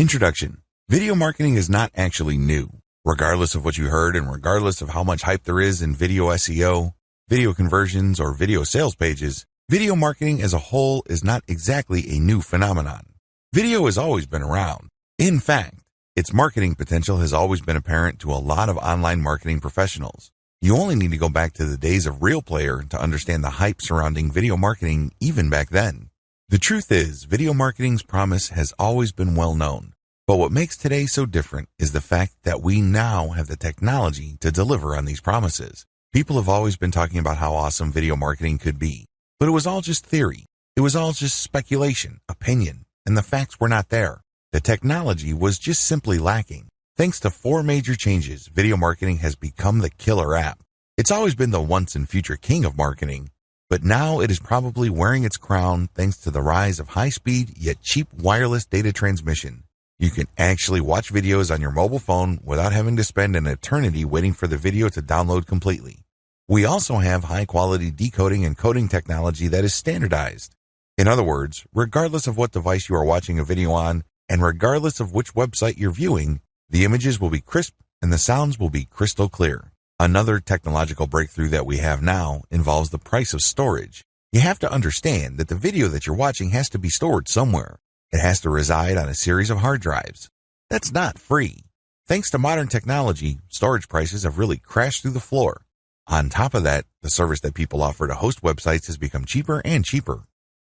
Introduction. Video marketing is not actually new. Regardless of what you heard and regardless of how much hype there is in video SEO, video conversions, or video sales pages, video marketing as a whole is not exactly a new phenomenon. Video has always been around. In fact, its marketing potential has always been apparent to a lot of online marketing professionals. You only need to go back to the days of Real Player to understand the hype surrounding video marketing even back then. The truth is, video marketing's promise has always been well known. But what makes today so different is the fact that we now have the technology to deliver on these promises. People have always been talking about how awesome video marketing could be, but it was all just theory. It was all just speculation, opinion, and the facts were not there. The technology was just simply lacking. Thanks to 4 major changes, video marketing has become the killer app. It's always been the once and future king of marketing, but now it is probably wearing its crown thanks to the rise of high-speed yet cheap wireless data transmission. You can actually watch videos on your mobile phone without having to spend an eternity waiting for the video to download completely. We also have high-quality decoding and coding technology that is standardized. In other words, regardless of what device you are watching a video on, and regardless of which website you're viewing, the images will be crisp and the sounds will be crystal clear. Another technological breakthrough that we have now involves the price of storage. You have to understand that the video that you're watching has to be stored somewhere. It has to reside on a series of hard drives. That's not free. Thanks to modern technology, storage prices have really crashed through the floor. On top of that, the service that people offer to host websites has become cheaper and cheaper.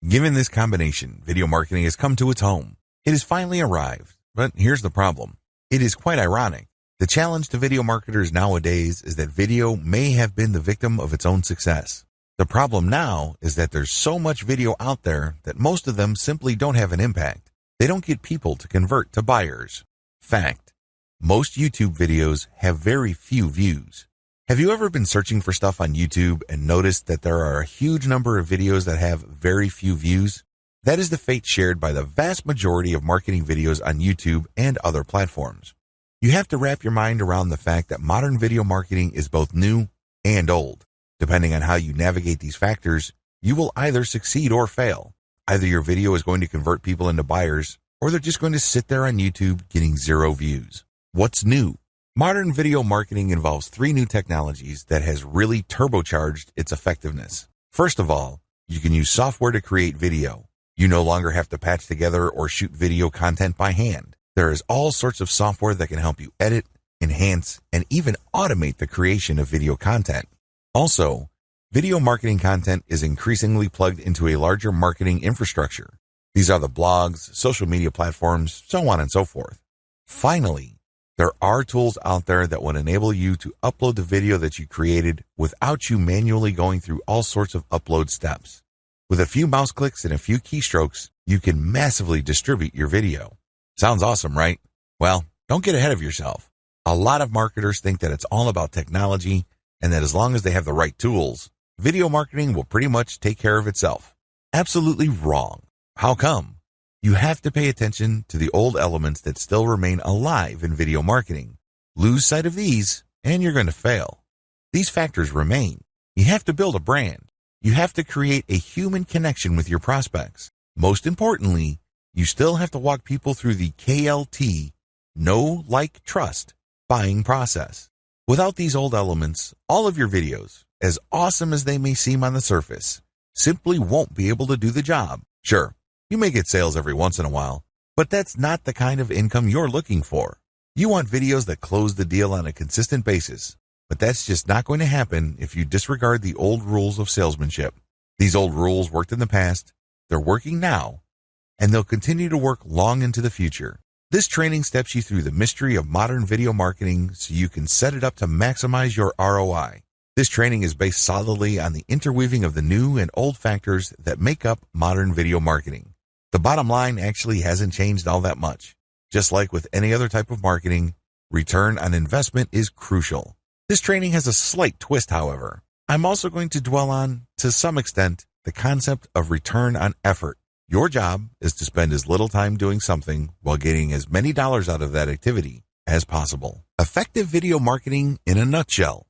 Given this combination, video marketing has come to its home. It has finally arrived, but here's the problem. It is quite ironic. The challenge to video marketers nowadays is that video may have been the victim of its own success. The problem now is that there's so much video out there that most of them simply don't have an impact. They don't get people to convert to buyers. Fact. Most YouTube videos have very few views. Have you ever been searching for stuff on YouTube and noticed that there are a huge number of videos that have very few views? That is the fate shared by the vast majority of marketing videos on YouTube and other platforms. You have to wrap your mind around the fact that modern video marketing is both new and old. Depending on how you navigate these factors, you will either succeed or fail. Either your video is going to convert people into buyers, or they're just going to sit there on YouTube getting 0 views. What's new? Modern video marketing involves 3 new technologies that has really turbocharged its effectiveness. First of all, you can use software to create video. You no longer have to patch together or shoot video content by hand. There is all sorts of software that can help you edit, enhance, and even automate the creation of video content. Also, video marketing content is increasingly plugged into a larger marketing infrastructure. These are the blogs, social media platforms, so on and so forth. Finally, there are tools out there that would enable you to upload the video that you created without you manually going through all sorts of upload steps. With a few mouse clicks and a few keystrokes, you can massively distribute your video. Sounds awesome, right? Well, don't get ahead of yourself. A lot of marketers think that it's all about technology and that as long as they have the right tools, video marketing will pretty much take care of itself. Absolutely wrong. How come? You have to pay attention to the old elements that still remain alive in video marketing. Lose sight of these, and you're going to fail. These factors remain. You have to build a brand. You have to create a human connection with your prospects. Most importantly, you still have to walk people through the KLT, know, like, trust, buying process. Without these old elements, all of your videos, as awesome as they may seem on the surface, simply won't be able to do the job. Sure, you may get sales every once in a while, but that's not the kind of income you're looking for. You want videos that close the deal on a consistent basis, but that's just not going to happen if you disregard the old rules of salesmanship. These old rules worked in the past, they're working now, and they'll continue to work long into the future. This training steps you through the mystery of modern video marketing so you can set it up to maximize your ROI. This training is based solidly on the interweaving of the new and old factors that make up modern video marketing. The bottom line actually hasn't changed all that much. Just like with any other type of marketing, return on investment is crucial. This training has a slight twist, however. I'm also going to dwell on, to some extent, the concept of return on effort. Your job is to spend as little time doing something while getting as many dollars out of that activity as possible. Effective video marketing in a nutshell.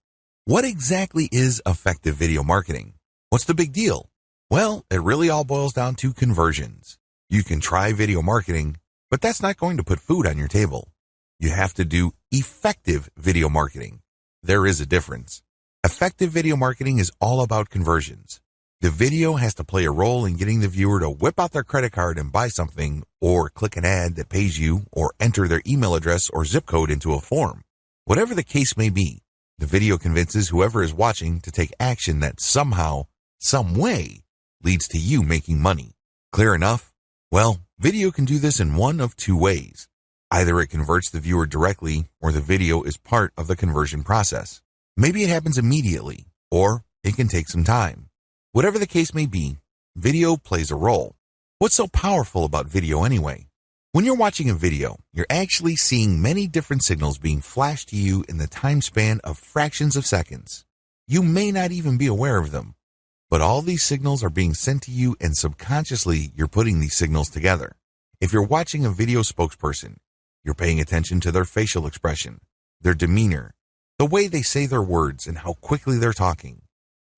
What exactly is effective video marketing? What's the big deal? Well, it really all boils down to conversions. You can try video marketing, But that's not going to put food on your table. You have to do effective video marketing. There is a difference. Effective video marketing is all about conversions. The video has to play a role in getting the viewer to whip out their credit card and buy something, or click an ad that pays you, or enter their email address or zip code into a form. Whatever the case may be, the video convinces whoever is watching to take action that somehow, some way, leads to you making money. Clear enough? Well, video can do this in one of two ways. Either it converts the viewer directly, or the video is part of the conversion process. Maybe it happens immediately, or it can take some time. Whatever the case may be, video plays a role. What's so powerful about video anyway? When you're watching a video, you're actually seeing many different signals being flashed to you in the time span of fractions of seconds. You may not even be aware of them, but all these signals are being sent to you, and subconsciously you're putting these signals together. If you're watching a video spokesperson, you're paying attention to their facial expression, their demeanor, the way they say their words, and how quickly they're talking.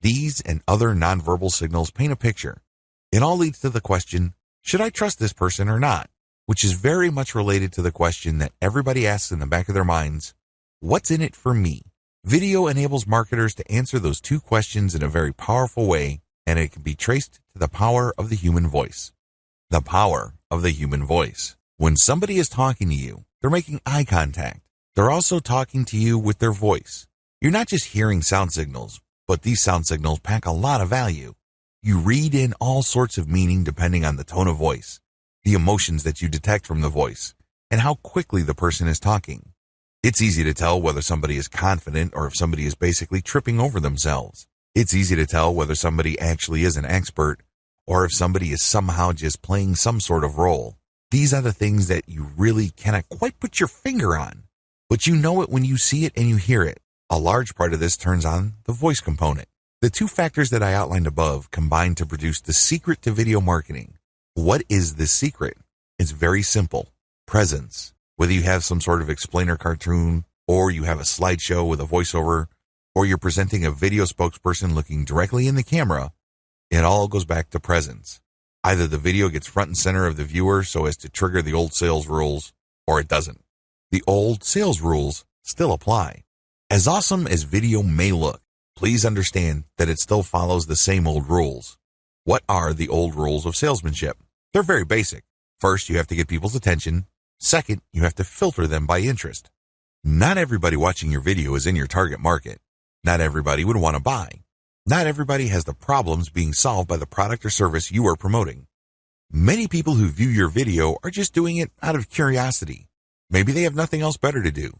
These and other nonverbal signals paint a picture. It all leads to the question, should I trust this person or not? Which is very much related to the question that everybody asks in the back of their minds, what's in it for me? Video enables marketers to answer those two questions in a very powerful way, and it can be traced to the power of the human voice. The power of the human voice. When somebody is talking to you, they're making eye contact. They're also talking to you with their voice. You're not just hearing sound signals, but these sound signals pack a lot of value. You read in all sorts of meaning depending on the tone of voice, the emotions that you detect from the voice, and how quickly the person is talking. It's easy to tell whether somebody is confident or if somebody is basically tripping over themselves. It's easy to tell whether somebody actually is an expert or if somebody is somehow just playing some sort of role. These are the things that you really cannot quite put your finger on, but you know it when you see it and you hear it. A large part of this turns on the voice component. The two factors that I outlined above combine to produce the secret to video marketing. What is this secret? It's very simple. Presence. Whether you have some sort of explainer cartoon, or you have a slideshow with a voiceover, or you're presenting a video spokesperson looking directly in the camera, it all goes back to presence. Either the video gets front and center of the viewer so as to trigger the old sales rules, or it doesn't. The old sales rules still apply. As awesome as video may look, please understand that it still follows the same old rules. What are the old rules of salesmanship? They're very basic. First, you have to get people's attention. Second, you have to filter them by interest. Not everybody watching your video is in your target market. Not everybody would want to buy. Not everybody has the problems being solved by the product or service you are promoting. Many people who view your video are just doing it out of curiosity. Maybe they have nothing else better to do.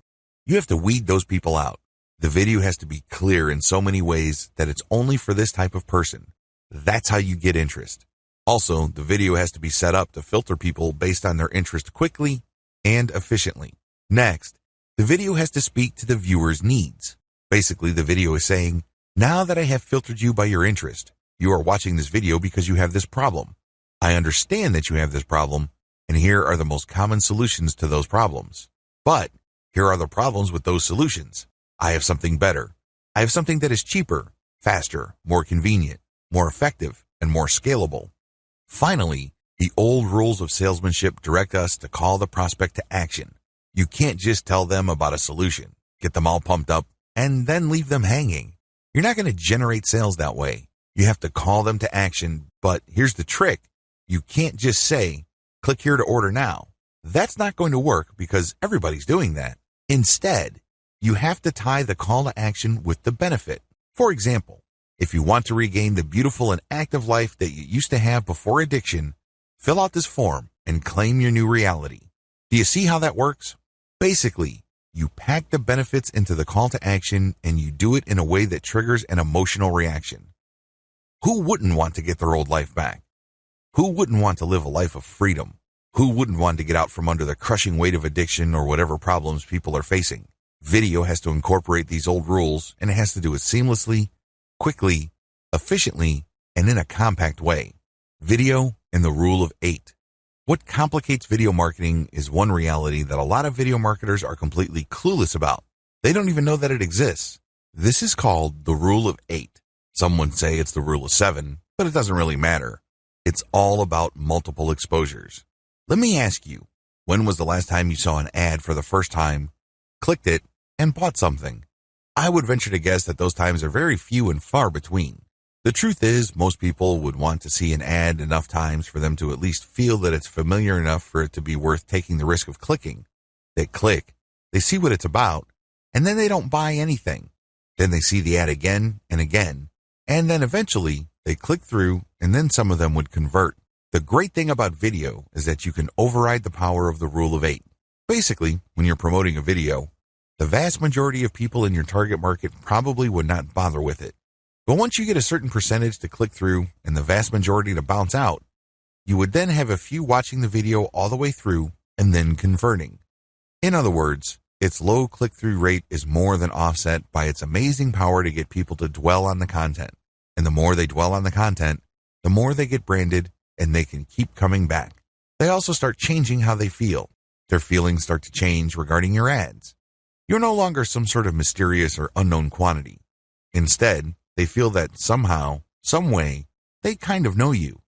You have to weed those people out. The video has to be clear in so many ways that it's only for this type of person. That's how you get interest. Also, the video has to be set up to filter people based on their interest quickly and efficiently. Next, the video has to speak to the viewer's needs. Basically, the video is saying, now that I have filtered you by your interest, you are watching this video because you have this problem. I understand that you have this problem, and here are the most common solutions to those problems. But here are the problems with those solutions. I have something better. I have something that is cheaper, faster, more convenient, more effective, and more scalable. Finally, the old rules of salesmanship direct us to call the prospect to action. You can't just tell them about a solution, get them all pumped up, and then leave them hanging. You're not going to generate sales that way. You have to call them to action, but here's the trick. You can't just say, click here to order now. That's not going to work because everybody's doing that. Instead, you have to tie the call to action with the benefit. For example, if you want to regain the beautiful and active life that you used to have before addiction, fill out this form and claim your new reality. Do you see how that works? Basically, you pack the benefits into the call to action and you do it in a way that triggers an emotional reaction. Who wouldn't want to get their old life back? Who wouldn't want to live a life of freedom? Who wouldn't want to get out from under the crushing weight of addiction or whatever problems people are facing? Video has to incorporate these old rules, and it has to do it seamlessly, quickly, efficiently, and in a compact way. Video and the rule of 8. What complicates video marketing is one reality that a lot of video marketers are completely clueless about. They don't even know that it exists. This is called the rule of 8. Some would say it's the rule of 7, but it doesn't really matter. It's all about multiple exposures. Let me ask you, When was the last time you saw an ad for the first time, clicked it, and bought something? I would venture to guess that those times are very few and far between. The truth is, most people would want to see an ad enough times for them to at least feel that it's familiar enough for it to be worth taking the risk of clicking. They click, they see what it's about, and then they don't buy anything. Then they see the ad again and again, and then eventually they click through, and then some of them would convert. The great thing about video is that you can override the power of the rule of 8. Basically, when you're promoting a video, the vast majority of people in your target market probably would not bother with it. But once you get a certain percentage to click through and the vast majority to bounce out, you would then have a few watching the video all the way through and then converting. In other words, its low click-through rate is more than offset by its amazing power to get people to dwell on the content. And the more they dwell on the content, the more they get branded and they can keep coming back. They also start changing how they feel. Their feelings start to change regarding your ads. You're no longer some sort of mysterious or unknown quantity. Instead, they feel that somehow, some way, they kind of know you.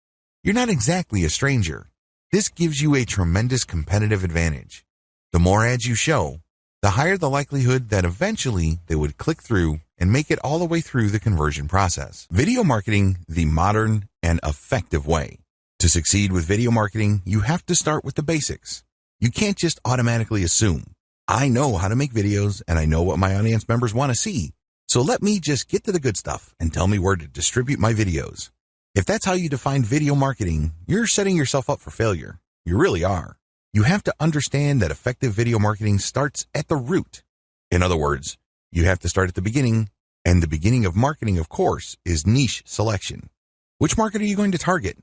You're not exactly a stranger. This gives you a tremendous competitive advantage. The more ads you show, the higher the likelihood that eventually they would click through and make it all the way through the conversion process. Video marketing, the modern and effective way. To succeed with video marketing, you have to start with the basics. You can't just automatically assume, I know how to make videos and I know what my audience members want to see. So let me just get to the good stuff and tell me where to distribute my videos. If that's how you define video marketing, you're setting yourself up for failure. You really are. You have to understand that effective video marketing starts at the root. In other words, you have to start at the beginning, and the beginning of marketing, of course, is niche selection. Which market are you going to target?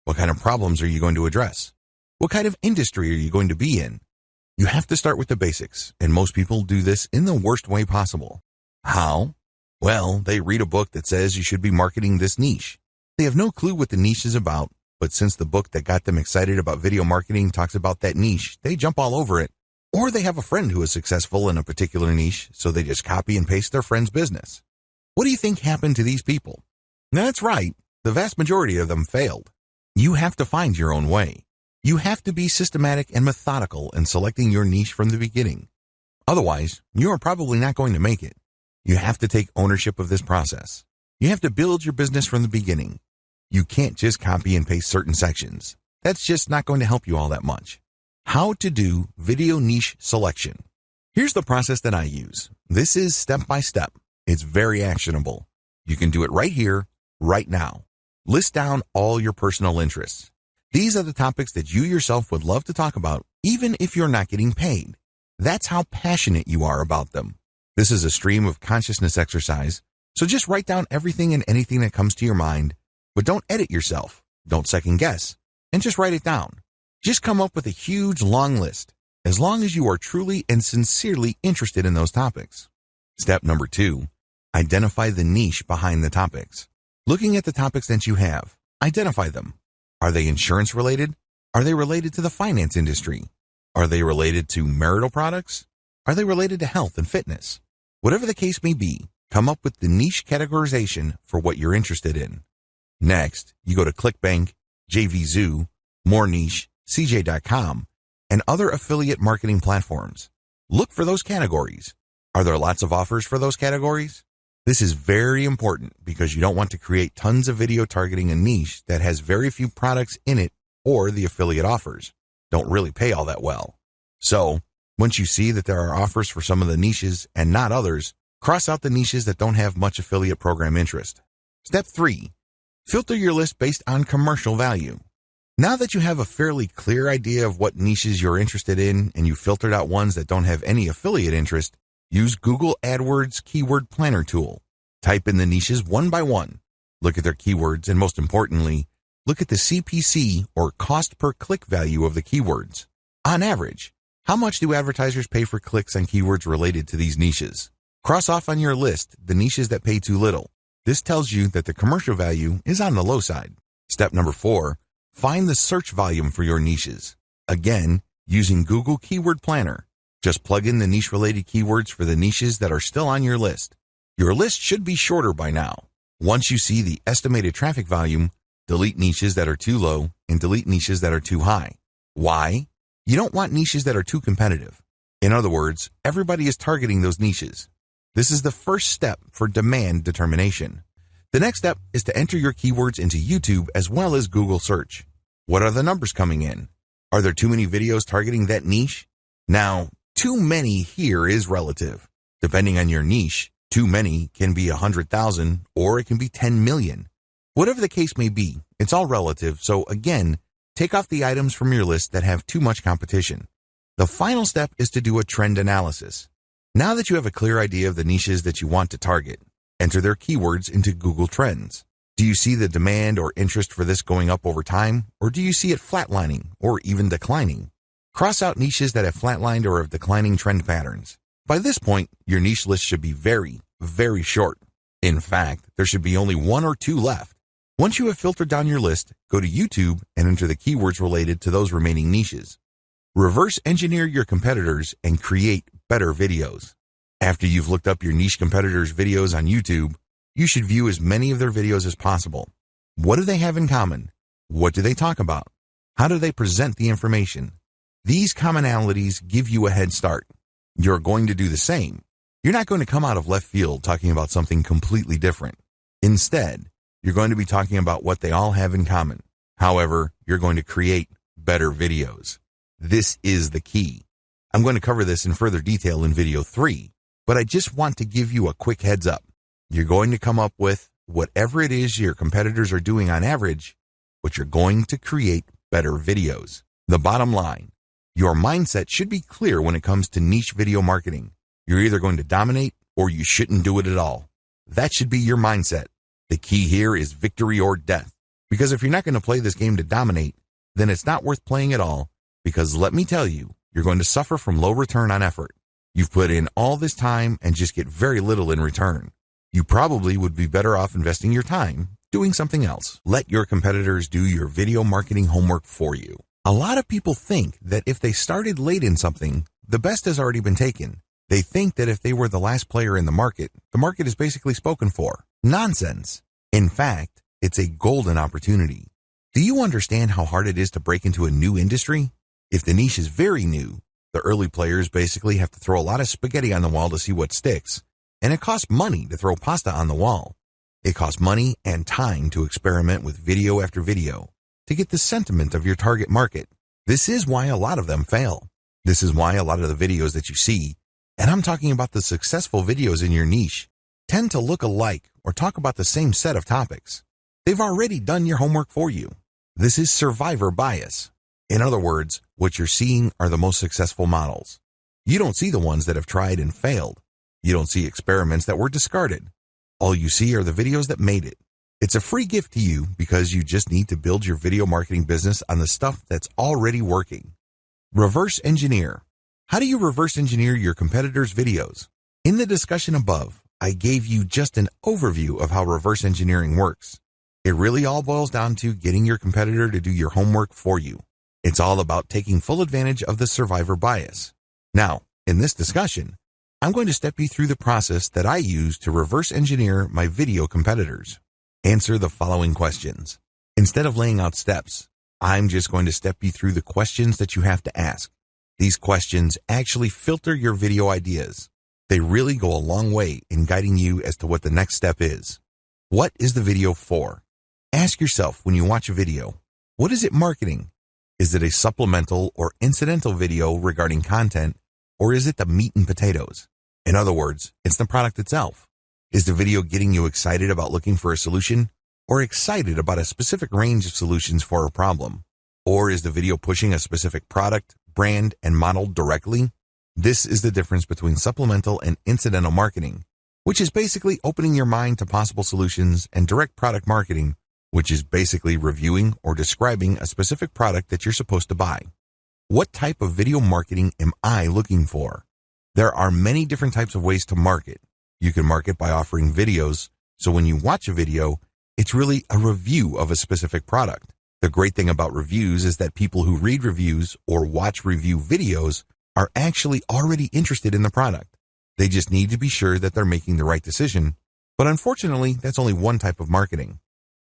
What kind of problems are you going to address? What kind of industry are you going to be in? You have to start with the basics, and most people do this in the worst way possible. How? Well, they read a book that says you should be marketing this niche. They have no clue what the niche is about, but since the book that got them excited about video marketing talks about that niche, they jump all over it. Or they have a friend who is successful in a particular niche, so they just copy and paste their friend's business. What do you think happened to these people? That's right, the vast majority of them failed. You have to find your own way. You have to be systematic and methodical in selecting your niche from the beginning. Otherwise, you are probably not going to make it. You have to take ownership of this process. You have to build your business from the beginning. You can't just copy and paste certain sections. That's just not going to help you all that much. How to do video niche selection. Here's the process that I use. This is step by step. It's very actionable. You can do it right here, right now. List down all your personal interests. These are the topics that you yourself would love to talk about, even if you're not getting paid. That's how passionate you are about them. This is a stream of consciousness exercise, so just write down everything and anything that comes to your mind, but don't edit yourself, don't second guess, and just write it down. Just come up with a huge long list, as long as you are truly and sincerely interested in those topics. Step number 2, identify the niche behind the topics. Looking at the topics that you have, identify them. Are they insurance related? Are they related to the finance industry? Are they related to marital products? Are they related to health and fitness? Whatever the case may be, come up with the niche categorization for what you're interested in. Next, you go to ClickBank, JVZoo, More Niche, CJ.com, and other affiliate marketing platforms. Look for those categories. Are there lots of offers for those categories? This is very important because you don't want to create tons of video targeting a niche that has very few products in it or the affiliate offers don't really pay all that well. So, once you see that there are offers for some of the niches and not others, cross out the niches that don't have much affiliate program interest. Step 3, filter your list based on commercial value. Now that you have a fairly clear idea of what niches you're interested in and you filtered out ones that don't have any affiliate interest, use Google AdWords Keyword Planner tool. Type in the niches one by one. Look at their keywords and most importantly, look at the CPC or cost per click value of the keywords. On average, how much do advertisers pay for clicks on keywords related to these niches? Cross off on your list the niches that pay too little. This tells you that the commercial value is on the low side. Step number 4, find the search volume for your niches. Again, using Google Keyword Planner. Just plug in the niche-related keywords for the niches that are still on your list. Your list should be shorter by now. Once you see the estimated traffic volume, delete niches that are too low and delete niches that are too high. Why? You don't want niches that are too competitive. In other words, everybody is targeting those niches. This is the first step for demand determination. The next step is to enter your keywords into YouTube as well as Google search. What are the numbers coming in? Are there too many videos targeting that niche? Now, too many here is relative. Depending on your niche, too many can be 100,000 or it can be 10 million. Whatever the case may be, it's all relative. So again, take off the items from your list that have too much competition. The final step is to do a trend analysis. Now that you have a clear idea of the niches that you want to target, enter their keywords into Google Trends. Do you see the demand or interest for this going up over time, or do you see it flatlining or even declining? Cross out niches that have flatlined or have declining trend patterns. By this point, your niche list should be very, very short. In fact, there should be only 1 or 2 left. Once you have filtered down your list, go to YouTube and enter the keywords related to those remaining niches. Reverse engineer your competitors and create better videos. After you've looked up your niche competitors' videos on YouTube, you should view as many of their videos as possible. What do they have in common? What do they talk about? How do they present the information? These commonalities give you a head start. You're going to do the same. You're not going to come out of left field talking about something completely different. Instead, you're going to be talking about what they all have in common. However, you're going to create better videos. This is the key. I'm going to cover this in further detail in video 3, but I just want to give you a quick heads up. You're going to come up with whatever it is your competitors are doing on average, but you're going to create better videos. The bottom line, your mindset should be clear when it comes to niche video marketing. You're either going to dominate or you shouldn't do it at all. That should be your mindset. The key here is victory or death. Because if you're not going to play this game to dominate, then it's not worth playing at all. Because let me tell you, you're going to suffer from low return on effort. You've put in all this time and just get very little in return. You probably would be better off investing your time doing something else. Let your competitors do your video marketing homework for you. A lot of people think that if they started late in something, the best has already been taken. They think that if they were the last player in the market is basically spoken for. Nonsense. In fact, it's a golden opportunity. Do you understand how hard it is to break into a new industry? If the niche is very new, the early players basically have to throw a lot of spaghetti on the wall to see what sticks. And it costs money to throw pasta on the wall. It costs money and time to experiment with video after video to get the sentiment of your target market. This is why a lot of them fail. This is why a lot of the videos that you see, and I'm talking about the successful videos in your niche, tend to look alike or talk about the same set of topics. They've already done your homework for you. This is survivor bias. In other words, what you're seeing are the most successful models. You don't see the ones that have tried and failed. You don't see experiments that were discarded. All you see are the videos that made it. It's a free gift to you because you just need to build your video marketing business on the stuff that's already working. Reverse engineer. How do you reverse engineer your competitors' videos? In the discussion above, I gave you just an overview of how reverse engineering works. It really all boils down to getting your competitor to do your homework for you. It's all about taking full advantage of the survivor bias. Now, in this discussion, I'm going to step you through the process that I use to reverse engineer my video competitors. Answer the following questions. Instead of laying out steps, I'm just going to step you through the questions that you have to ask. These questions actually filter your video ideas. They really go a long way in guiding you as to what the next step is. What is the video for? Ask yourself when you watch a video, what is it marketing? Is it a supplemental or incidental video regarding content, or is it the meat and potatoes? In other words, it's the product itself. Is the video getting you excited about looking for a solution, or excited about a specific range of solutions for a problem? Or is the video pushing a specific product, brand, and model directly? This is the difference between supplemental and incidental marketing, which is basically opening your mind to possible solutions, and direct product marketing, which is basically reviewing or describing a specific product that you're supposed to buy. What type of video marketing am I looking for? There are many different types of ways to market. You can market by offering videos, so when you watch a video, it's really a review of a specific product. The great thing about reviews is that people who read reviews or watch review videos are actually already interested in the product. They just need to be sure that they're making the right decision, but unfortunately, that's only one type of marketing.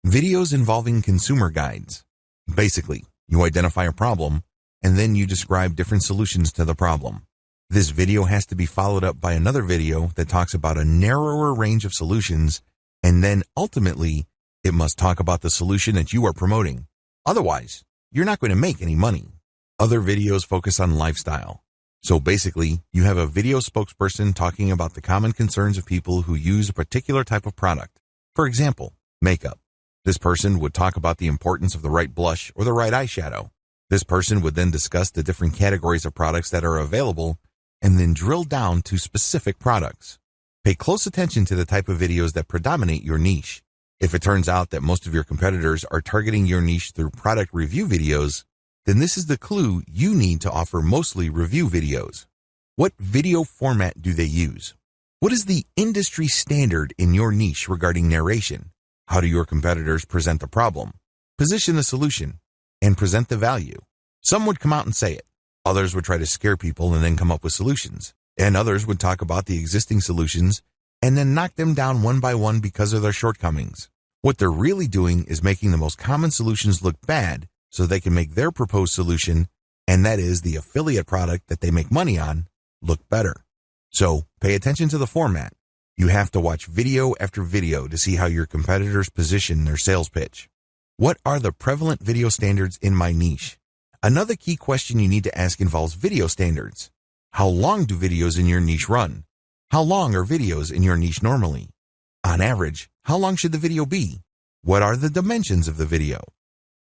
Videos involving consumer guides. Basically, you identify a problem, and then you describe different solutions to the problem. This video has to be followed up by another video that talks about a narrower range of solutions, and then ultimately, it must talk about the solution that you are promoting. Otherwise, you're not going to make any money. Other videos focus on lifestyle. So basically, you have a video spokesperson talking about the common concerns of people who use a particular type of product. For example, makeup. This person would talk about the importance of the right blush or the right eyeshadow. This person would then discuss the different categories of products that are available and then drill down to specific products. Pay close attention to the type of videos that predominate your niche. If it turns out that most of your competitors are targeting your niche through product review videos, then this is the clue you need to offer mostly review videos. What video format do they use? What is the industry standard in your niche regarding narration? How do your competitors present the problem, position the solution, and present the value? Some would come out and say it. Others would try to scare people and then come up with solutions. And others would talk about the existing solutions and then knock them down one by one because of their shortcomings. What they're really doing is making the most common solutions look bad so they can make their proposed solution, and that is the affiliate product that they make money on, look better. So pay attention to the format. You have to watch video after video to see how your competitors position their sales pitch. What are the prevalent video standards in my niche? Another key question you need to ask involves video standards. How long do videos in your niche run? How long are videos in your niche normally? On average, how long should the video be? What are the dimensions of the video?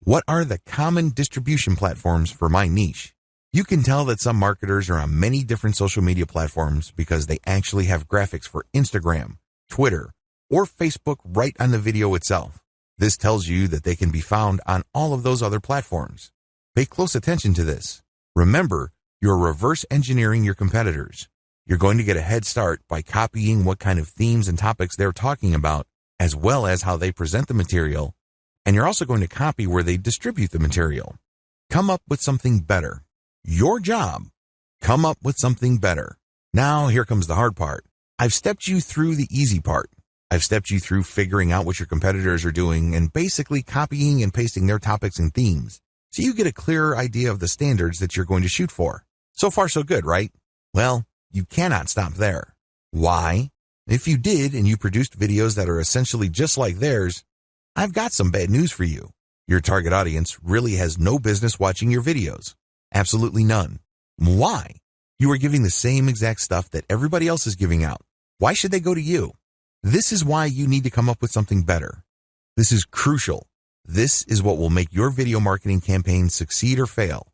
What are the common distribution platforms for my niche? You can tell that some marketers are on many different social media platforms because they actually have graphics for Instagram, Twitter, or Facebook right on the video itself. This tells you that they can be found on all of those other platforms. Pay close attention to this. Remember, you're reverse engineering your competitors. You're going to get a head start by copying what kind of themes and topics they're talking about, as well as how they present the material, and you're also going to copy where they distribute the material. Come up with something better. Your job. Come up with something better. Now, here comes the hard part. I've stepped you through the easy part. I've stepped you through figuring out what your competitors are doing and basically copying and pasting their topics and themes, so you get a clearer idea of the standards that you're going to shoot for. So far, so good, right? Well, you cannot stop there. Why? If you did and you produced videos that are essentially just like theirs, I've got some bad news for you. Your target audience really has no business watching your videos. Absolutely none. Why? You are giving the same exact stuff that everybody else is giving out. Why should they go to you? This is why you need to come up with something better. This is crucial. This is what will make your video marketing campaign succeed or fail.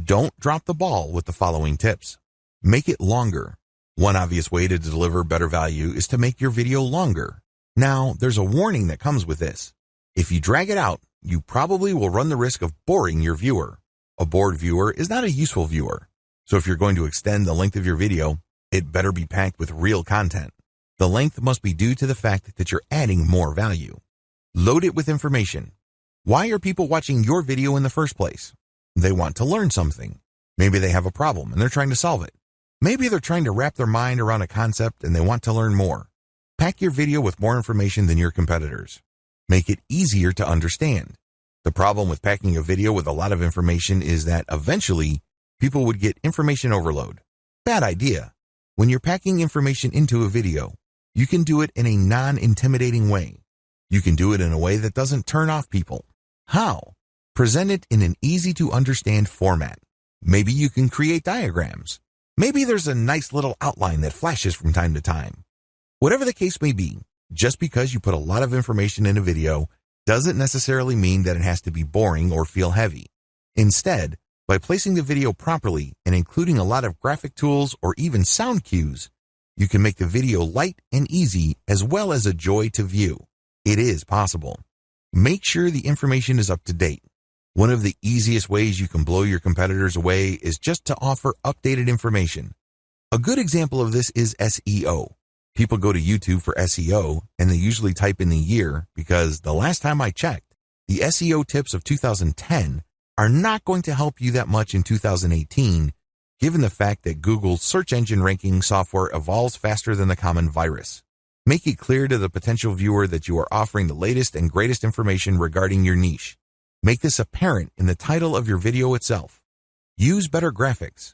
Don't drop the ball with the following tips. Make it longer. One obvious way to deliver better value is to make your video longer. Now, there's a warning that comes with this. If you drag it out, you probably will run the risk of boring your viewer. A bored viewer is not a useful viewer. So if you're going to extend the length of your video, it better be packed with real content. The length must be due to the fact that you're adding more value. Load it with information. Why are people watching your video in the first place? They want to learn something. Maybe they have a problem and they're trying to solve it. Maybe they're trying to wrap their mind around a concept and they want to learn more. Pack your video with more information than your competitors. Make it easier to understand. The problem with packing a video with a lot of information is that eventually people would get information overload. Bad idea. When you're packing information into a video, you can do it in a non-intimidating way. You can do it in a way that doesn't turn off people. How? Present it in an easy-to-understand format. Maybe you can create diagrams. Maybe there's a nice little outline that flashes from time to time. Whatever the case may be, just because you put a lot of information in a video doesn't necessarily mean that it has to be boring or feel heavy. Instead, by placing the video properly and including a lot of graphic tools or even sound cues, you can make the video light and easy as well as a joy to view. It is possible. Make sure the information is up to date. One of the easiest ways you can blow your competitors away is just to offer updated information. A good example of this is SEO. People go to YouTube for SEO and they usually type in the year because the last time I checked, the SEO tips of 2010 are not going to help you that much in 2018, given the fact that Google's search engine ranking software evolves faster than the common virus. Make it clear to the potential viewer that you are offering the latest and greatest information regarding your niche. Make this apparent in the title of your video itself. Use better graphics.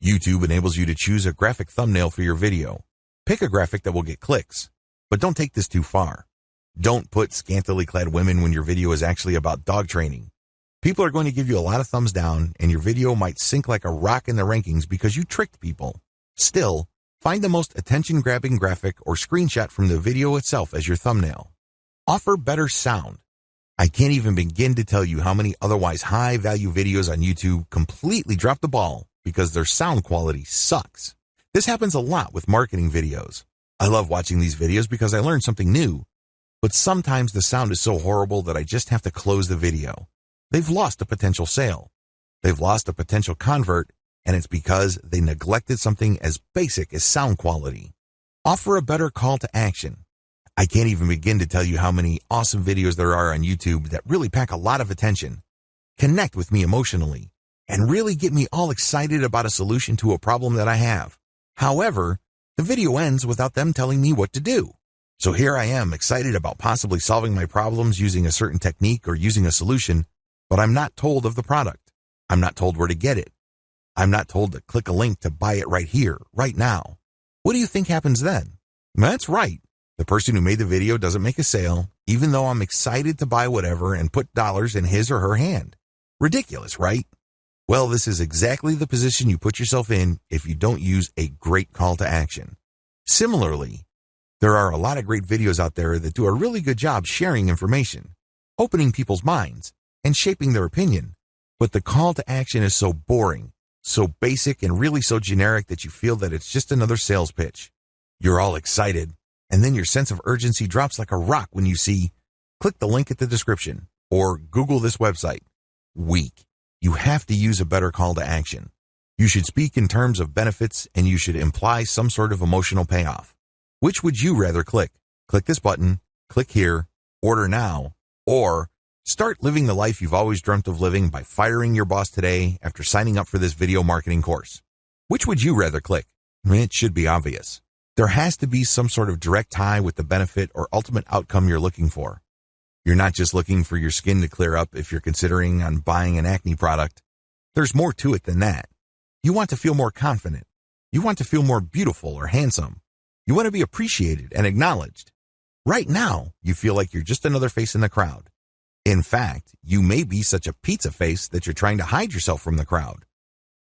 YouTube enables you to choose a graphic thumbnail for your video. Pick a graphic that will get clicks, but don't take this too far. Don't put scantily clad women when your video is actually about dog training. People are going to give you a lot of thumbs down, and your video might sink like a rock in the rankings because you tricked people. Still, find the most attention-grabbing graphic or screenshot from the video itself as your thumbnail. Offer better sound. I can't even begin to tell you how many otherwise high-value videos on YouTube completely drop the ball because their sound quality sucks. This happens a lot with marketing videos. I love watching these videos because I learn something new, but sometimes the sound is so horrible that I just have to close the video. They've lost a potential sale. They've lost a potential convert, and it's because they neglected something as basic as sound quality. Offer a better call to action. I can't even begin to tell you how many awesome videos there are on YouTube that really pack a lot of attention, connect with me emotionally, and really get me all excited about a solution to a problem that I have. However, the video ends without them telling me what to do. So here I am excited about possibly solving my problems using a certain technique or using a solution, but I'm not told of the product. I'm not told where to get it. I'm not told to click a link to buy it right here, right now. What do you think happens then? That's right. The person who made the video doesn't make a sale, even though I'm excited to buy whatever and put dollars in his or her hand. Ridiculous, right? Well, this is exactly the position you put yourself in if you don't use a great call to action. Similarly, there are a lot of great videos out there that do a really good job sharing information, opening people's minds, and shaping their opinion. But the call to action is so boring, so basic, and really so generic that you feel that it's just another sales pitch. You're all excited, and then your sense of urgency drops like a rock when you see, click the link at the description, or Google this website. Weak. You have to use a better call to action. You should speak in terms of benefits, and you should imply some sort of emotional payoff. Which would you rather click? Click this button, click here, order now, or start living the life you've always dreamt of living by firing your boss today after signing up for this video marketing course. Which would you rather click? It should be obvious. There has to be some sort of direct tie with the benefit or ultimate outcome you're looking for. You're not just looking for your skin to clear up if you're considering on buying an acne product. There's more to it than that. You want to feel more confident. You want to feel more beautiful or handsome. You want to be appreciated and acknowledged. Right now, you feel like you're just another face in the crowd. In fact, you may be such a pizza face that you're trying to hide yourself from the crowd.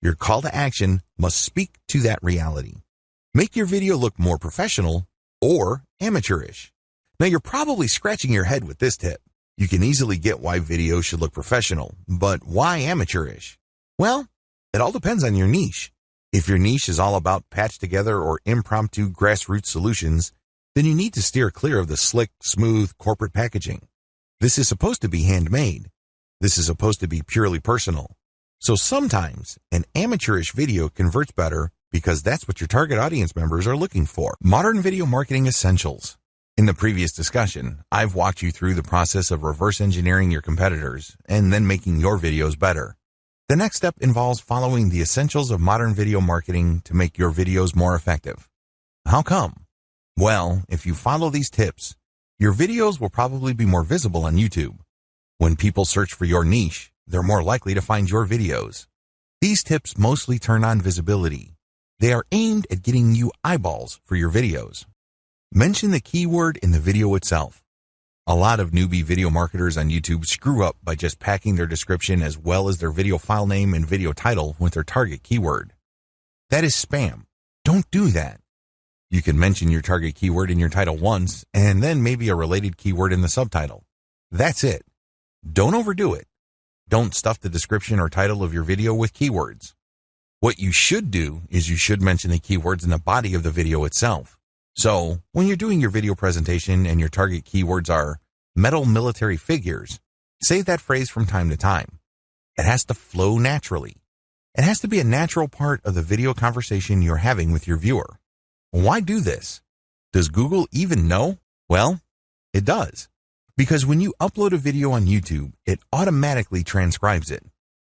Your call to action must speak to that reality. Make your video look more professional or amateurish. Now, you're probably scratching your head with this tip. You can easily get why videos should look professional, but why amateurish? Well, it all depends on your niche. If your niche is all about patched together or impromptu grassroots solutions, then you need to steer clear of the slick, smooth corporate packaging. This is supposed to be handmade. This is supposed to be purely personal. So sometimes an amateurish video converts better because that's what your target audience members are looking for. Modern video marketing essentials. In the previous discussion, I've walked you through the process of reverse engineering your competitors and then making your videos better. The next step involves following the essentials of modern video marketing to make your videos more effective. How come? Well, if you follow these tips, your videos will probably be more visible on YouTube. When people search for your niche, they're more likely to find your videos. These tips mostly turn on visibility. They are aimed at getting you eyeballs for your videos. Mention the keyword in the video itself. A lot of newbie video marketers on YouTube screw up by just packing their description as well as their video file name and video title with their target keyword. That is spam. Don't do that. You can mention your target keyword in your title once and then maybe a related keyword in the subtitle. That's it. Don't overdo it. Don't stuff the description or title of your video with keywords. What you should do is you should mention the keywords in the body of the video itself. So, when you're doing your video presentation and your target keywords are metal military figures, say that phrase from time to time. It has to flow naturally. It has to be a natural part of the video conversation you're having with your viewer. Why do this? Does Google even know? Well, it does. Because when you upload a video on YouTube, it automatically transcribes it.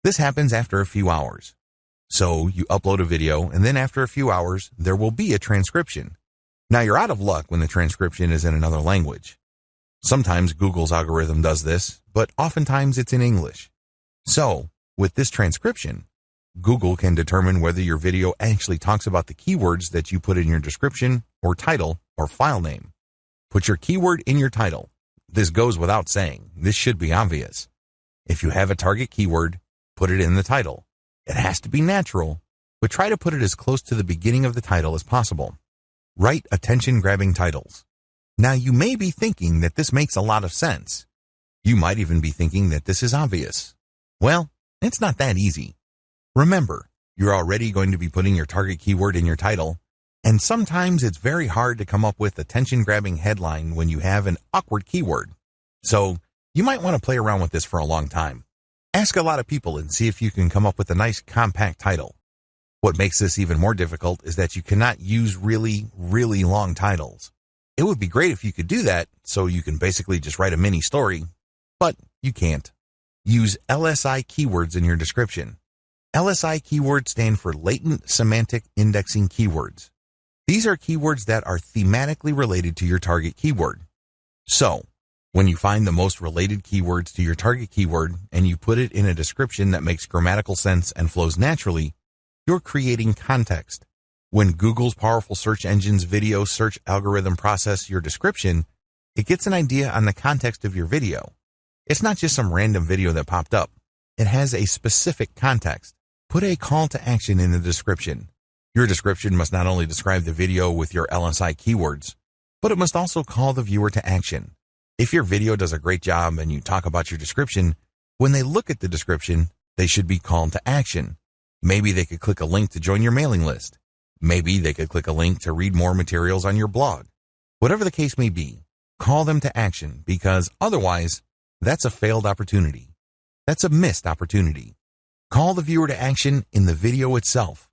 This happens after a few hours. So you upload a video, and then after a few hours, there will be a transcription. Now, you're out of luck when the transcription is in another language. Sometimes Google's algorithm does this, but oftentimes it's in English. So, with this transcription, Google can determine whether your video actually talks about the keywords that you put in your description or title or file name. Put your keyword in your title. This goes without saying. This should be obvious. If you have a target keyword, put it in the title. It has to be natural, but try to put it as close to the beginning of the title as possible. Write attention-grabbing titles. Now, you may be thinking that this makes a lot of sense. You might even be thinking that this is obvious. Well, it's not that easy. Remember, you're already going to be putting your target keyword in your title, and sometimes it's very hard to come up with attention-grabbing headline when you have an awkward keyword. So, you might want to play around with this for a long time. Ask a lot of people and see if you can come up with a nice compact title. What makes this even more difficult is that you cannot use really, really long titles. It would be great if you could do that, so you can basically just write a mini story, but you can't. Use Lsi Keywords in your description. Lsi keywords stand for Latent Semantic Indexing Keywords. These are keywords that are thematically related to your target keyword. So, when you find the most related keywords to your target keyword and you put it in a description that makes grammatical sense and flows naturally, you're creating context. When Google's powerful search engine's video search algorithm processes your description, it gets an idea on the context of your video. It's not just some random video that popped up. It has a specific context. Put a call to action in the description. Your description must not only describe the video with your Lsi keywords, but it must also call the viewer to action. If your video does a great job and you talk about your description, when they look at the description, they should be called to action. Maybe they could click a link to join your mailing list. Maybe they could click a link to read more materials on your blog. Whatever the case may be, call them to action because otherwise, that's a failed opportunity. That's a missed opportunity. Call the viewer to action in the video itself.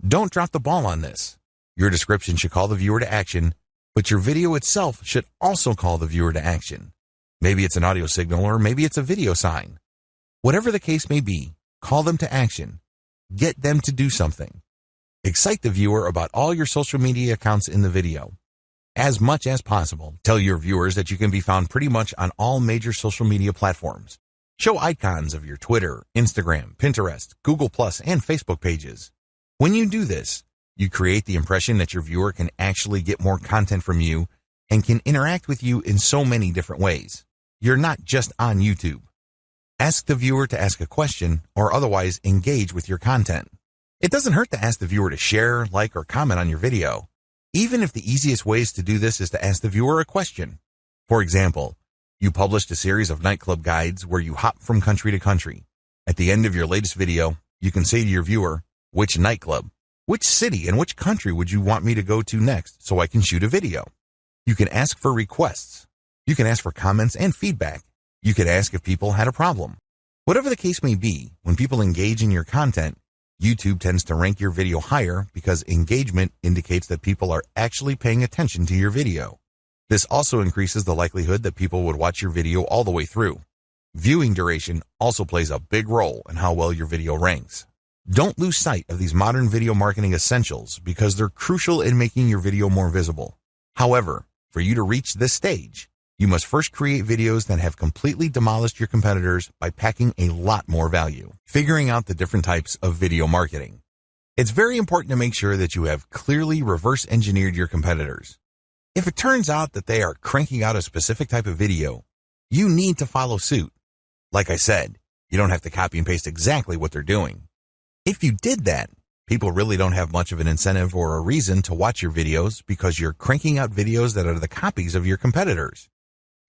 Don't drop the ball on this. Your description should call the viewer to action, but your video itself should also call the viewer to action. Maybe it's an audio signal or maybe it's a video sign. Whatever the case may be, call them to action. Get them to do something. Excite the viewer about all your social media accounts in the video. As much as possible, tell your viewers that you can be found pretty much on all major social media platforms. Show icons of your Twitter, Instagram, Pinterest, Google+, and Facebook pages. When you do this, you create the impression that your viewer can actually get more content from you and can interact with you in so many different ways. You're not just on YouTube. Ask the viewer to ask a question or otherwise engage with your content. It doesn't hurt to ask the viewer to share, like, or comment on your video, even if the easiest ways to do this is to ask the viewer a question. For example, you published a series of nightclub guides where you hop from country to country. At the end of your latest video, you can say to your viewer, which nightclub, which city, and which country would you want me to go to next so I can shoot a video? You can ask for requests. You can ask for comments and feedback. You could ask if people had a problem. Whatever the case may be, when people engage in your content, YouTube tends to rank your video higher because engagement indicates that people are actually paying attention to your video. This also increases the likelihood that people would watch your video all the way through. Viewing duration also plays a big role in how well your video ranks. Don't lose sight of these modern video marketing essentials because they're crucial in making your video more visible. However, for you to reach this stage, you must first create videos that have completely demolished your competitors by packing a lot more value. Figuring out the different types of video marketing. It's very important to make sure that you have clearly reverse engineered your competitors. If it turns out that they are cranking out a specific type of video, you need to follow suit. Like I said, you don't have to copy and paste exactly what they're doing. If you did that, people really don't have much of an incentive or a reason to watch your videos because you're cranking out videos that are the copies of your competitors.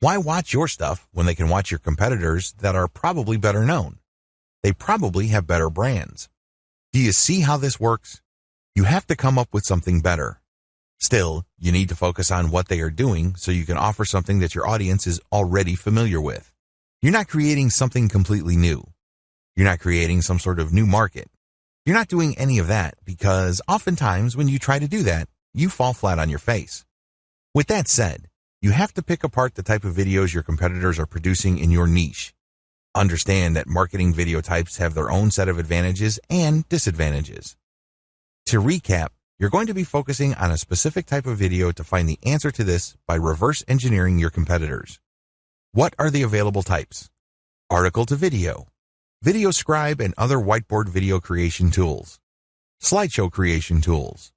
Why watch your stuff when they can watch your competitors that are probably better known? They probably have better brands. Do you see how this works? You have to come up with something better. Still, you need to focus on what they are doing so you can offer something that your audience is already familiar with. You're not creating something completely new. You're not creating some sort of new market. You're not doing any of that because oftentimes when you try to do that, you fall flat on your face. With that said, you have to pick apart the type of videos your competitors are producing in your niche. Understand that marketing video types have their own set of advantages and disadvantages. To recap, you're going to be focusing on a specific type of video to find the answer to this by reverse engineering your competitors. What are the available types? Article to video, Video Scribe and other whiteboard video creation tools, slideshow creation tools,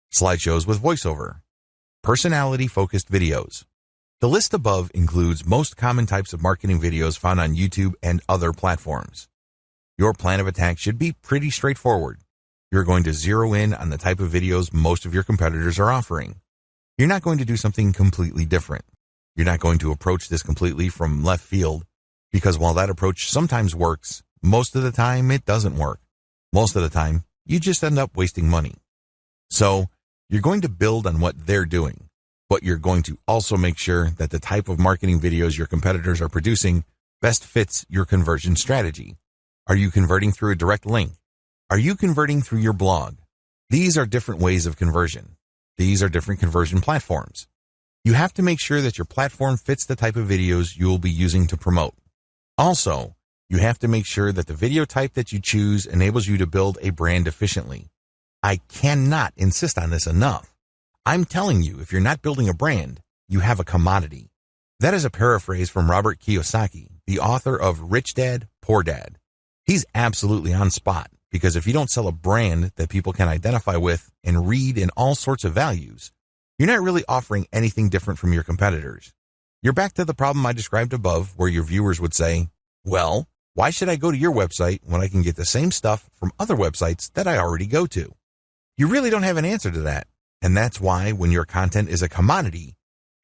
slideshows with voiceover, personality-focused videos. The list above includes most common types of marketing videos found on YouTube and other platforms. Your plan of attack should be pretty straightforward. You're going to zero in on the type of videos most of your competitors are offering. You're not going to do something completely different. You're not going to approach this completely from left field, because while that approach sometimes works, most of the time it doesn't work. Most of the time, you just end up wasting money. So, you're going to build on what they're doing, but you're going to also make sure that the type of marketing videos your competitors are producing best fits your conversion strategy. Are you converting through a direct link? Are you converting through your blog? These are different ways of conversion. These are different conversion platforms. You have to make sure that your platform fits the type of videos you will be using to promote. Also, you have to make sure that the video type that you choose enables you to build a brand efficiently. I cannot insist on this enough. I'm telling you, if you're not building a brand, you have a commodity. That is a paraphrase from Robert Kiyosaki, the author of Rich Dad, Poor Dad. He's absolutely on spot, because if you don't sell a brand that people can identify with and read in all sorts of values, you're not really offering anything different from your competitors. You're back to the problem I described above, where your viewers would say, well, why should I go to your website when I can get the same stuff from other websites that I already go to? You really don't have an answer to that. And that's why when your content is a commodity,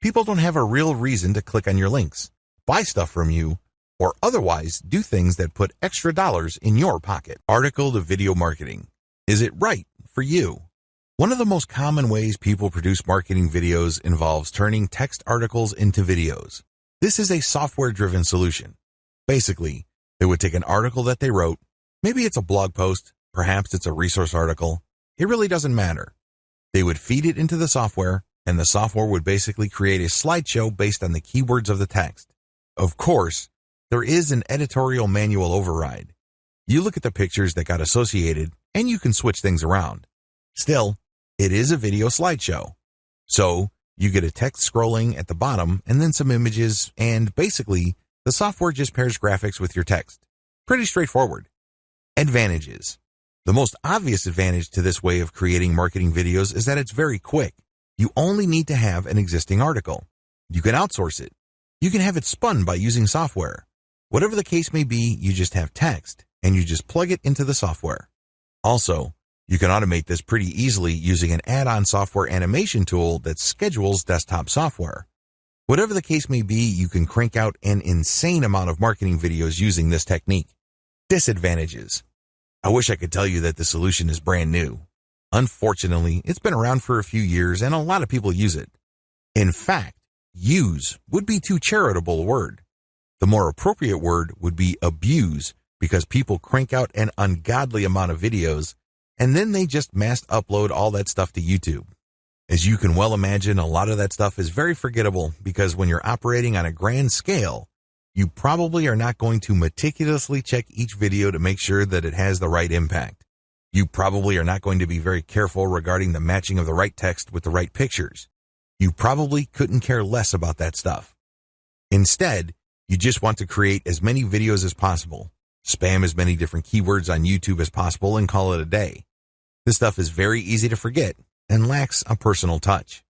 people don't have a real reason to click on your links, buy stuff from you, or otherwise do things that put extra dollars in your pocket. Article to video marketing. Is it right for you? One of the most common ways people produce marketing videos involves turning text articles into videos. This is a software-driven solution. Basically, they would take an article that they wrote, maybe it's a blog post, perhaps it's a resource article, it really doesn't matter. They would feed it into the software, and the software would basically create a slideshow based on the keywords of the text. Of course, there is an editorial manual override. You look at the pictures that got associated, and you can switch things around. Still, it is a video slideshow. So, you get a text scrolling at the bottom and then some images, and basically, the software just pairs graphics with your text. Pretty straightforward. Advantages. The most obvious advantage to this way of creating marketing videos is that it's very quick. You only need to have an existing article. You can outsource it. You can have it spun by using software. Whatever the case may be, you just have text, and you just plug it into the software. Also, you can automate this pretty easily using an add-on software animation tool that schedules desktop software. Whatever the case may be, you can crank out an insane amount of marketing videos using this technique. Disadvantages. I wish I could tell you that the solution is brand new. Unfortunately, it's been around for a few years and a lot of people use it. In fact, use would be too charitable a word. The more appropriate word would be abuse, because people crank out an ungodly amount of videos and then they just mass upload all that stuff to YouTube. As you can well imagine, a lot of that stuff is very forgettable because when you're operating on a grand scale, you probably are not going to meticulously check each video to make sure that it has the right impact. You probably are not going to be very careful regarding the matching of the right text with the right pictures. You probably couldn't care less about that stuff. Instead, you just want to create as many videos as possible, spam as many different keywords on YouTube as possible, and call it a day. This stuff is very easy to forget and lacks a personal touch.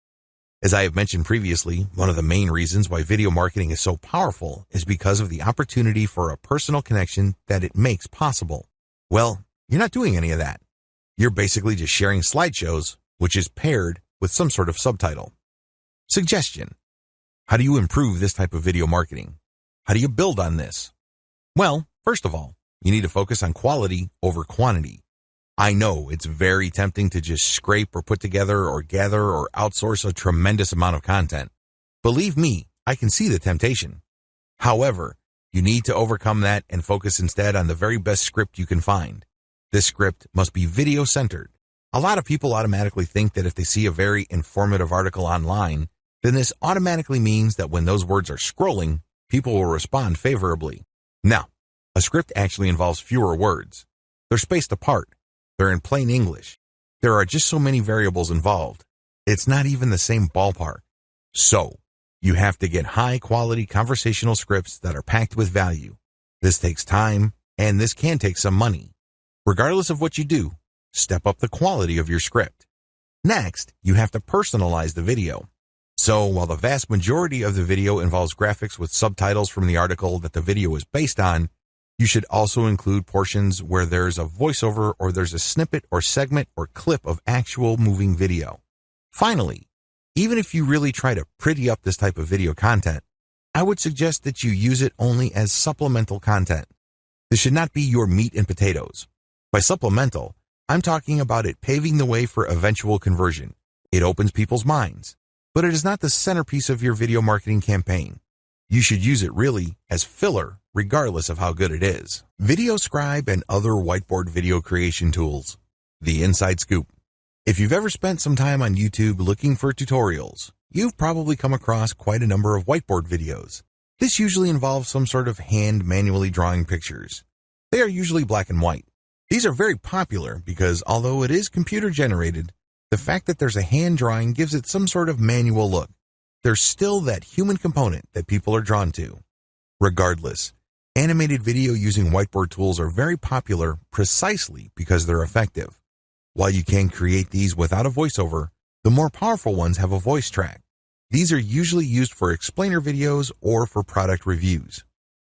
As I have mentioned previously, one of the main reasons why video marketing is so powerful is because of the opportunity for a personal connection that it makes possible. Well, you're not doing any of that. You're basically just sharing slideshows, which is paired with some sort of subtitle. Suggestion. How do you improve this type of video marketing? How do you build on this? Well, first of all, you need to focus on quality over quantity. I know it's very tempting to just scrape or put together or gather or outsource a tremendous amount of content. Believe me, I can see the temptation. However, you need to overcome that and focus instead on the very best script you can find. This script must be video-centered. A lot of people automatically think that if they see a very informative article online, then this automatically means that when those words are scrolling, people will respond favorably. Now, a script actually involves fewer words. They're spaced apart. They're in plain English. There are just so many variables involved. It's not even the same ballpark. So, you have to get high-quality conversational scripts that are packed with value. This takes time and this can take some money. Regardless of what you do, step up the quality of your script. Next, you have to personalize the video. So while the vast majority of the video involves graphics with subtitles from the article that the video is based on, you should also include portions where there's a voiceover or there's a snippet or segment or clip of actual moving video. Finally, even if you really try to pretty up this type of video content, I would suggest that you use it only as supplemental content. This should not be your meat and potatoes. By supplemental, I'm talking about it paving the way for eventual conversion. It opens people's minds, but it is not the centerpiece of your video marketing campaign. You should use it really as filler, regardless of how good it is. VideoScribe and other whiteboard video creation tools. The inside scoop. If you've ever spent some time on YouTube looking for tutorials, you've probably come across quite a number of whiteboard videos. This usually involves some sort of hand manually drawing pictures. They are usually black and white. These are very popular because although it is computer generated, the fact that there's a hand drawing gives it some sort of manual look. There's still that human component that people are drawn to. Regardless, animated video using whiteboard tools are very popular precisely because they're effective. While you can create these without a voiceover, the more powerful ones have a voice track. These are usually used for explainer videos or for product reviews.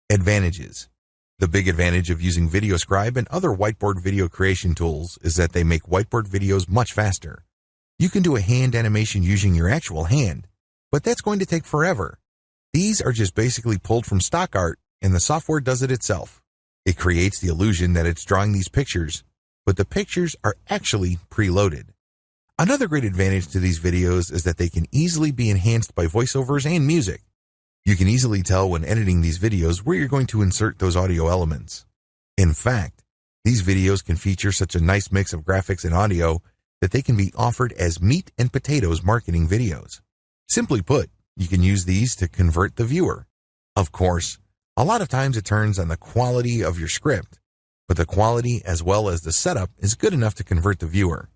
Advantages. The big advantage of using VideoScribe and other whiteboard video creation tools is that they make whiteboard videos much faster. You can do a hand animation using your actual hand, but that's going to take forever. These are just basically pulled from stock art, and the software does it itself. It creates the illusion that it's drawing these pictures, but the pictures are actually preloaded. Another great advantage to these videos is that they can easily be enhanced by voiceovers and music. You can easily tell when editing these videos where you're going to insert those audio elements. In fact, these videos can feature such a nice mix of graphics and audio that they can be offered as meat and potatoes marketing videos. Simply put, you can use these to convert the viewer. Of course, a lot of times it turns on the quality of your script, but the quality as well as the setup is good enough to convert the viewer.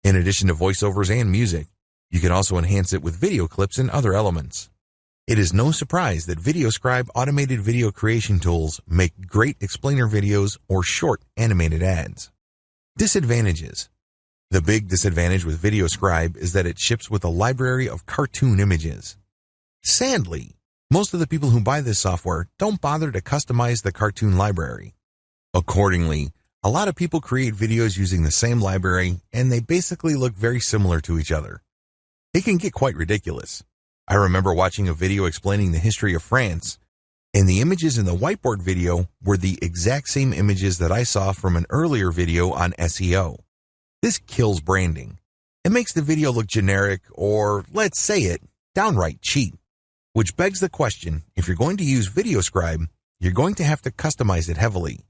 In addition to voiceovers and music, you can also enhance it with video clips and other elements. It is no surprise that VideoScribe automated video creation tools make great explainer videos or short animated ads. Disadvantages. The big disadvantage with VideoScribe is that it ships with a library of cartoon images. Sadly, most of the people who buy this software don't bother to customize the cartoon library. Accordingly, a lot of people create videos using the same library, and they basically look very similar to each other. It can get quite ridiculous. I remember watching a video explaining the history of France, and the images in the whiteboard video were the exact same images that I saw from an earlier video on SEO. This kills branding. It makes the video look generic or, let's say it, downright cheap. Which begs the question, if you're going to use VideoScribe, you're going to have to customize it heavily.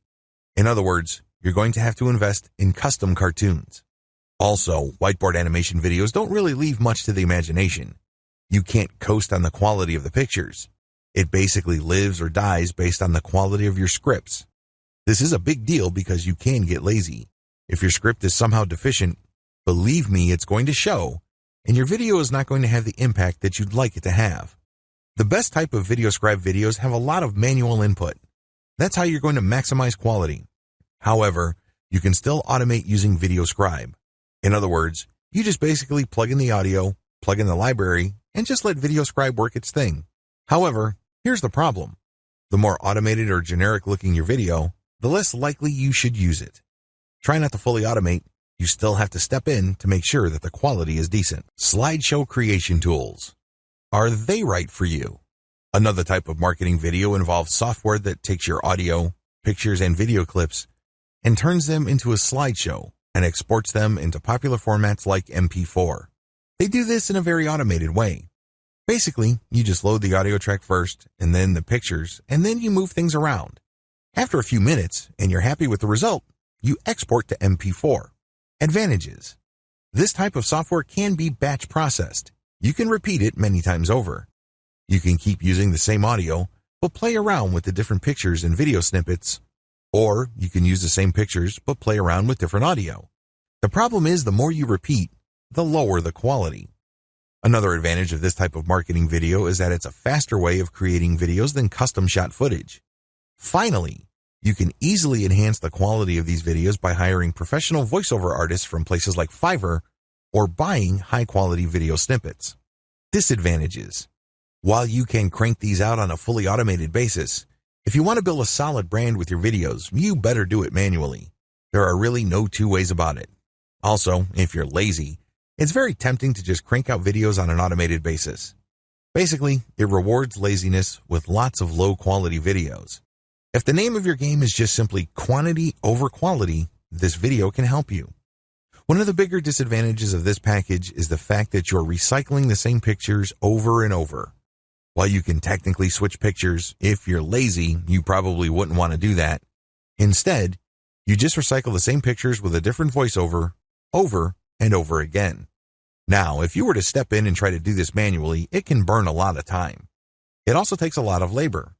In other words, you're going to have to invest in custom cartoons. Also, whiteboard animation videos don't really leave much to the imagination. You can't coast on the quality of the pictures. It basically lives or dies based on the quality of your scripts. This is a big deal because you can get lazy. If your script is somehow deficient, believe me, it's going to show, and your video is not going to have the impact that you'd like it to have. The best type of VideoScribe videos have a lot of manual input. That's how you're going to maximize quality. However, you can still automate using VideoScribe. In other words, you just basically plug in the audio, plug in the library, and just let VideoScribe work its thing. However, here's the problem. The more automated or generic looking your video, the less likely you should use it. Try not to fully automate. You still have to step in to make sure that the quality is decent. Slideshow creation tools. Are they right for you? Another type of marketing video involves software that takes your audio, pictures, and video clips and turns them into a slideshow and exports them into popular formats like MP4. They do this in a very automated way. Basically, you just load the audio track first, and then the pictures, and then you move things around. After a few minutes, and you're happy with the result, you export to MP4. Advantages. This type of software can be batch processed. You can repeat it many times over. You can keep using the same audio, but play around with the different pictures and video snippets. Or you can use the same pictures, but play around with different audio. The problem is the more you repeat, the lower the quality. Another advantage of this type of marketing video is that it's a faster way of creating videos than custom shot footage. Finally, You can easily enhance the quality of these videos by hiring professional voiceover artists from places like Fiverr or buying high-quality video snippets. Disadvantages. While you can crank these out on a fully automated basis, if you want to build a solid brand with your videos, you better do it manually. There are really no two ways about it. Also, if you're lazy, it's very tempting to just crank out videos on an automated basis. Basically, it rewards laziness with lots of low-quality videos. If the name of your game is just simply quantity over quality, this video can help you. One of the bigger disadvantages of this package is the fact that you're recycling the same pictures over and over. While you can technically switch pictures, if you're lazy, you probably wouldn't want to do that. Instead, you just recycle the same pictures with a different voiceover over and over again. Now, if you were to step in and try to do this manually, it can burn a lot of time. It also takes a lot of labor.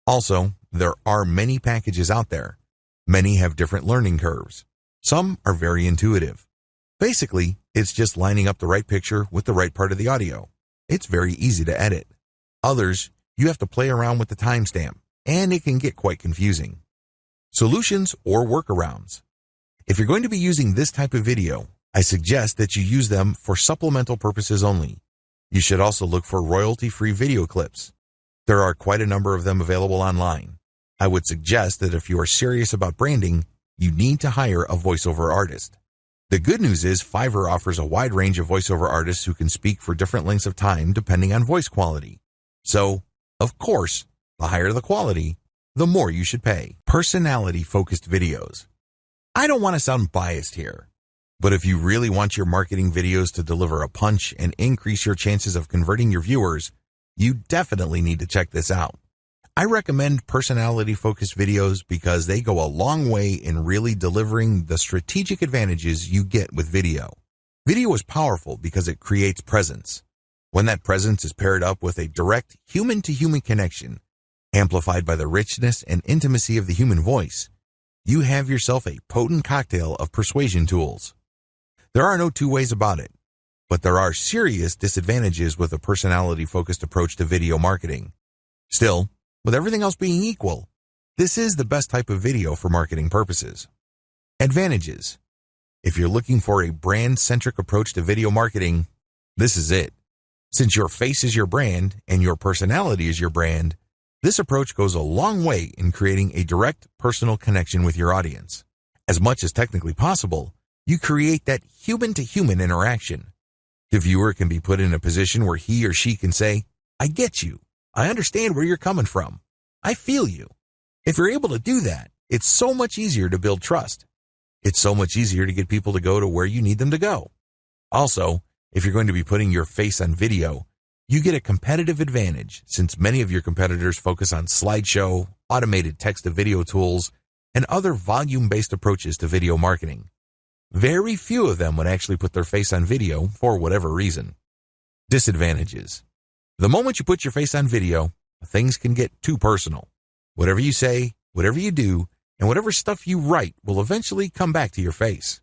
Also, there are many packages out there. Many have different learning curves. Some are very intuitive. Basically, it's just lining up the right picture with the right part of the audio. It's very easy to edit. Others, you have to play around with the timestamp, and it can get quite confusing. Solutions or workarounds. If you're going to be using this type of video, I suggest that you use them for supplemental purposes only. You should also look for royalty-free video clips. There are quite a number of them available online. I would suggest that if you are serious about branding, you need to hire a voiceover artist. The good news is Fiverr offers a wide range of voiceover artists who can speak for different lengths of time depending on voice quality. So, of course, the higher the quality, the more you should pay. Personality-focused videos. I don't want to sound biased here, but if you really want your marketing videos to deliver a punch and increase your chances of converting your viewers, you definitely need to check this out. I recommend personality-focused videos because they go a long way in really delivering the strategic advantages you get with video. Video is powerful because it creates presence. When that presence is paired up with a direct human-to-human connection, amplified by the richness and intimacy of the human voice, you have yourself a potent cocktail of persuasion tools. There are no two ways about it, but there are serious disadvantages with a personality-focused approach to video marketing. Still, with everything else being equal, this is the best type of video for marketing purposes. Advantages. If you're looking for a brand-centric approach to video marketing, this is it. Since your face is your brand and your personality is your brand, this approach goes a long way in creating a direct personal connection with your audience. As much as technically possible, you create that human-to-human interaction. The viewer can be put in a position where he or she can say, "I get you. I understand where you're coming from. I feel you." If you're able to do that, it's so much easier to build trust. It's so much easier to get people to go to where you need them to go. Also, if you're going to be putting your face on video, you get a competitive advantage since many of your competitors focus on slideshow, automated text-to-video tools, and other volume-based approaches to video marketing. Very few of them would actually put their face on video for whatever reason. Disadvantages. The moment you put your face on video, things can get too personal. Whatever you say, whatever you do, and whatever stuff you write will eventually come back to your face.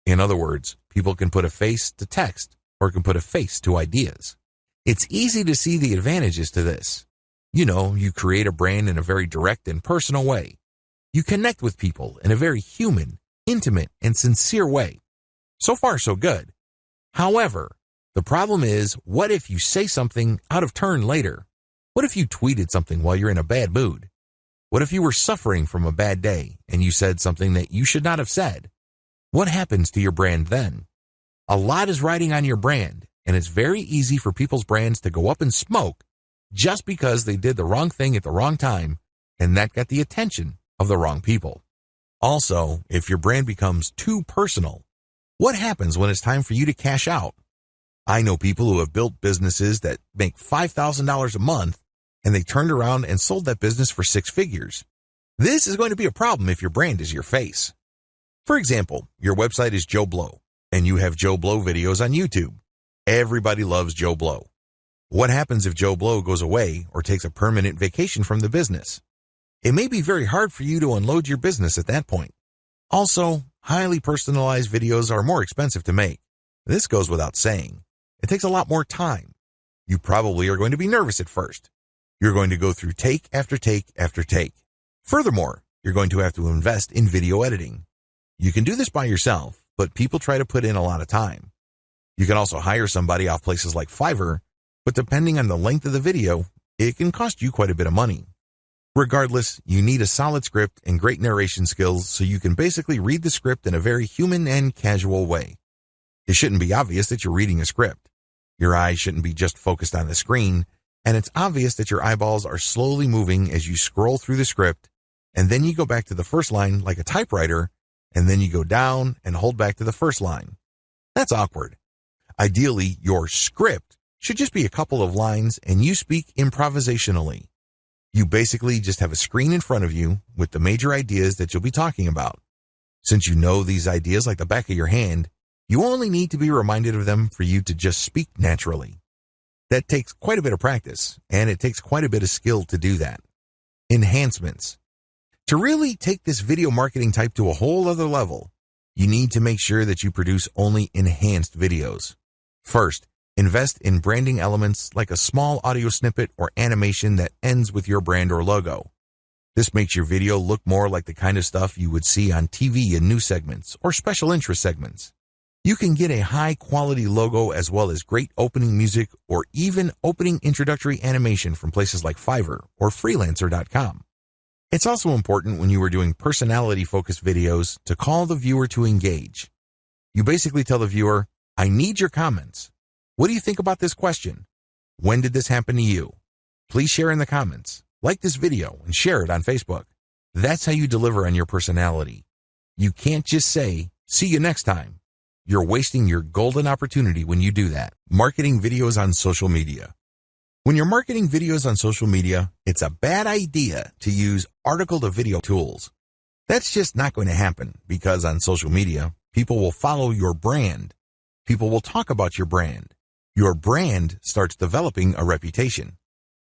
In other words, people can put a face to text or can put a face to ideas. It's easy to see the advantages to this. You create a brand in a very direct and personal way. You connect with people in a very human, intimate, and sincere way. So far, so good. However, the problem is, what if you say something out of turn later? What if you tweeted something while you're in a bad mood? What if you were suffering from a bad day and you said something that you should not have said? What happens to your brand then? A lot is riding on your brand, and it's very easy for people's brands to go up in smoke just because they did the wrong thing at the wrong time, and that got the attention of the wrong people. Also, if your brand becomes too personal, what happens when it's time for you to cash out? I know people who have built businesses that make $5,000 a month, and they turned around and sold that business for 6 figures. This is going to be a problem if your brand is your face. For example, your website is Joe Blow, and you have Joe Blow videos on YouTube. Everybody loves Joe Blow. What happens if Joe Blow goes away or takes a permanent vacation from the business? It may be very hard for you to unload your business at that point. Also, highly personalized videos are more expensive to make. This goes without saying. It takes a lot more time. You probably are going to be nervous at first. You're going to go through take after take after take. Furthermore, you're going to have to invest in video editing. You can do this by yourself, but people try to put in a lot of time. You can also hire somebody off places like Fiverr, but depending on the length of the video, it can cost you quite a bit of money. Regardless, you need a solid script and great narration skills so you can basically read the script in a very human and casual way. It shouldn't be obvious that you're reading a script. Your eyes shouldn't be just focused on the screen, and it's obvious that your eyeballs are slowly moving as you scroll through the script, and then you go back to the first line like a typewriter, and then you go down and hold back to the first line. That's awkward. Ideally, your script should just be a couple of lines and you speak improvisationally. You basically just have a screen in front of you with the major ideas that you'll be talking about. Since you know these ideas like the back of your hand, you only need to be reminded of them for you to just speak naturally. That takes quite a bit of practice, and it takes quite a bit of skill to do that. Enhancements. To really take this video marketing type to a whole other level, you need to make sure that you produce only enhanced videos. First, invest in branding elements like a small audio snippet or animation that ends with your brand or logo. This makes your video look more like the kind of stuff you would see on TV in news segments or special interest segments. You can get a high-quality logo as well as great opening music or even opening introductory animation from places like Fiverr or Freelancer.com. It's also important when you are doing personality-focused videos to call the viewer to engage. You basically tell the viewer, I need your comments. What do you think about this question? When did this happen to you? Please share in the comments, like this video, and share it on Facebook. That's how you deliver on your personality. You can't just say, see you next time. You're wasting your golden opportunity when you do that. Marketing videos on social media. When you're marketing videos on social media, it's a bad idea to use article-to-video tools. That's just not going to happen because on social media, people will follow your brand. People will talk about your brand. Your brand starts developing a reputation.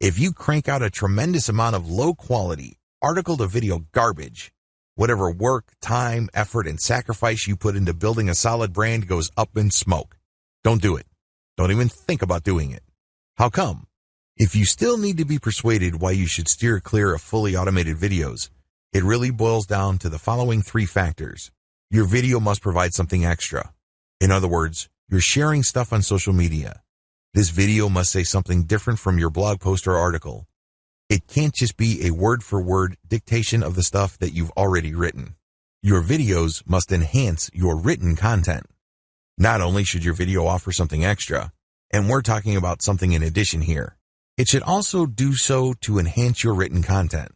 If you crank out a tremendous amount of low-quality, article-to-video garbage, whatever work, time, effort, and sacrifice you put into building a solid brand goes up in smoke. Don't do it. Don't even think about doing it. How come? If you still need to be persuaded why you should steer clear of fully automated videos, it really boils down to the following 3 factors. Your video must provide something extra. In other words, you're sharing stuff on social media. This video must say something different from your blog post or article. It can't just be a word-for-word dictation of the stuff that you've already written. Your videos must enhance your written content. Not only should your video offer something extra, and we're talking about something in addition here, it should also do so to enhance your written content.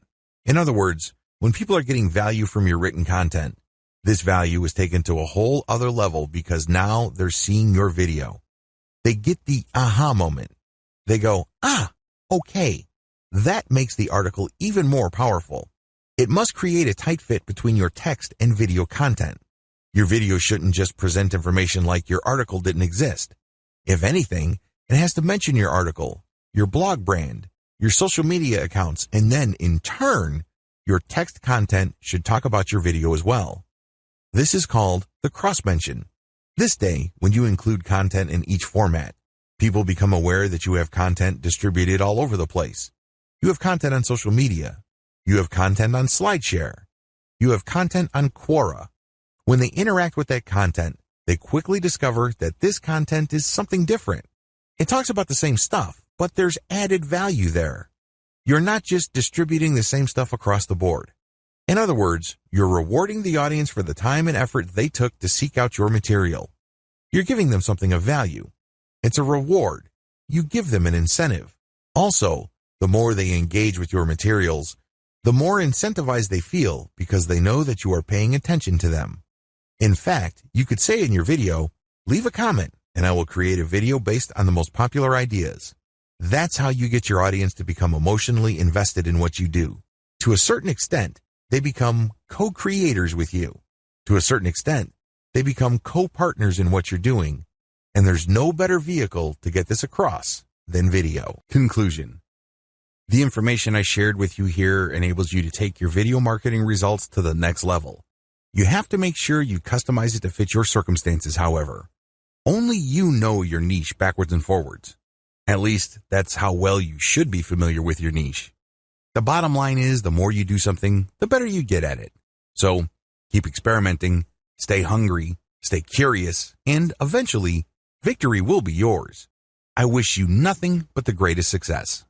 In other words, when people are getting value from your written content, this value is taken to a whole other level because now they're seeing your video. They get the aha moment. They go, okay. That makes the article even more powerful. It must create a tight fit between your text and video content. Your video shouldn't just present information like your article didn't exist. If anything, it has to mention your article, your blog brand, your social media accounts, and then, in turn, your text content should talk about your video as well. This is called the cross-mention. This day, when you include content in each format, people become aware that you have content distributed all over the place. You have content on social media. You have content on SlideShare. You have content on Quora. When they interact with that content, they quickly discover that this content is something different. It talks about the same stuff, but there's added value there. You're not just distributing the same stuff across the board. In other words, you're rewarding the audience for the time and effort they took to seek out your material. You're giving them something of value. It's a reward. You give them an incentive. Also, the more they engage with your materials, the more incentivized they feel because they know that you are paying attention to them. In fact, you could say in your video, leave a comment and I will create a video based on the most popular ideas. That's how you get your audience to become emotionally invested in what you do. To a certain extent, they become co-creators with you. To a certain extent, they become co-partners in what you're doing. And there's no better vehicle to get this across than video. Conclusion. The information I shared with you here enables you to take your video marketing results to the next level. You have to make sure you customize it to fit your circumstances, however. Only you know your niche backwards and forwards. At least, that's how well you should be familiar with your niche. The bottom line is the more you do something, the better you get at it. So keep experimenting, stay hungry, stay curious, and eventually victory will be yours. I wish you nothing but the greatest success.